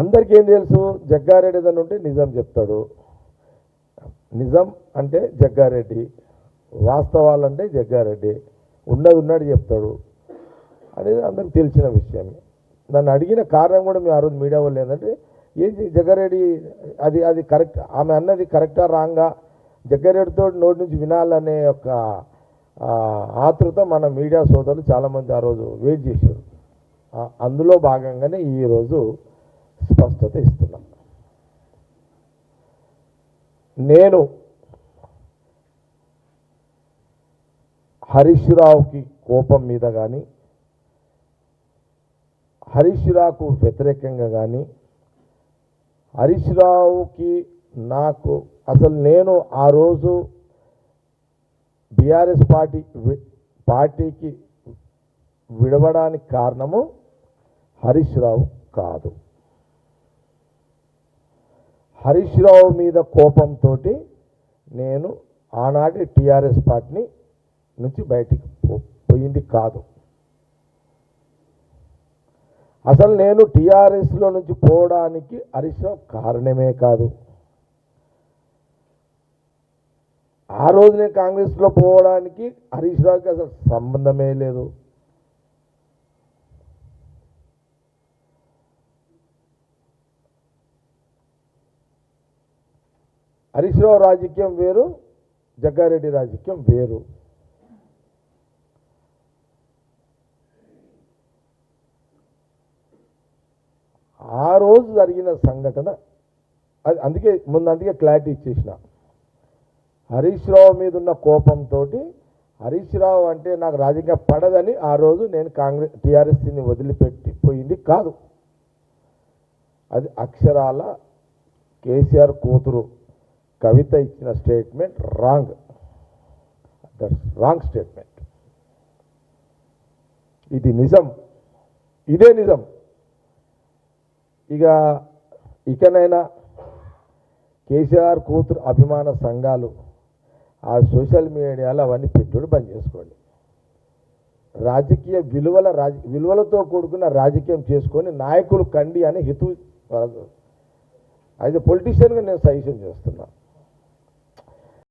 అందరికీ ఏం తెలుసు, జగ్గారెడ్డి ఏదైనా ఉంటే నిజం చెప్తాడు, నిజం అంటే జగ్గారెడ్డి, వాస్తవాలంటే జగ్గారెడ్డి, ఉన్నది ఉన్నట్టు చెప్తాడు అనేది అందరికి తెలిసిన విషయమే. నన్ను అడిగిన కారణం కూడా మీ ఆ రోజు మీడియా వాళ్ళు ఏంటంటే, ఏంటి జగ్గారెడ్డి అది కరెక్ట్, ఆమె అన్నది కరెక్టా రాంగా, జగ్గారెడ్డితో నోటి నుంచి వినాలనే ఒక ఆతృత మన మీడియా సోదరులు చాలామంది ఆ రోజు వెయిట్ చేశారు. అందులో భాగంగానే ఈరోజు స్పష్టత ఇస్తున్నాం. నేను హరీష్ రావుకి కోపం మీద కానీ, హరీష్ రావుకు వ్యతిరేకంగా కానీ, హరీష్ రావుకి నాకు అసలు నేను ఆ రోజు బీఆర్ఎస్ పార్టీకి విడవడానికి కారణము హరీష్ రావు కాదు. హరీష్ రావు మీద కోపంతో నేను ఆనాటి టీఆర్ఎస్ పార్టీని నుంచి బయటికి పోయింది కాదు. అసలు నేను టీఆర్ఎస్లో నుంచి పోవడానికి హరీష్ రావు కారణమే కాదు. ఆ రోజు నేను కాంగ్రెస్లో పోవడానికి హరీష్ రావుకి అసలు సంబంధమే లేదు. హరీష్ రావు రాజకీయం వేరు, జగ్గారెడ్డి రాజకీయం వేరు. ఆ రోజు జరిగిన సంఘటన అది, అందుకే క్లారిటీ ఇచ్చేసిన. హరీష్ రావు మీద ఉన్న కోపంతో హరీష్ రావు అంటే నాకు రాజకీయం పడదని ఆ రోజు నేను టీఆర్ఎస్ని వదిలిపెట్టిపోయింది కాదు. అది అక్షరాల కేసీఆర్ కూతురు కవిత ఇచ్చిన statement wrong. That's wrong statement. ఇది నిజం, ఇదే నిజం. ఇకనైనా కేసీఆర్ కూతురు అభిమాన సంఘాలు ఆ సోషల్ మీడియాలో అవన్నీ పెట్టుడు బంద్ చేసుకోండి. రాజకీయ విలువలతో కూడుకున్న రాజకీయం చేసుకొని నాయకులు కండి అని హితవు, అది పొలిటీషియన్గా నేను సజెషన్ చేస్తున్నా.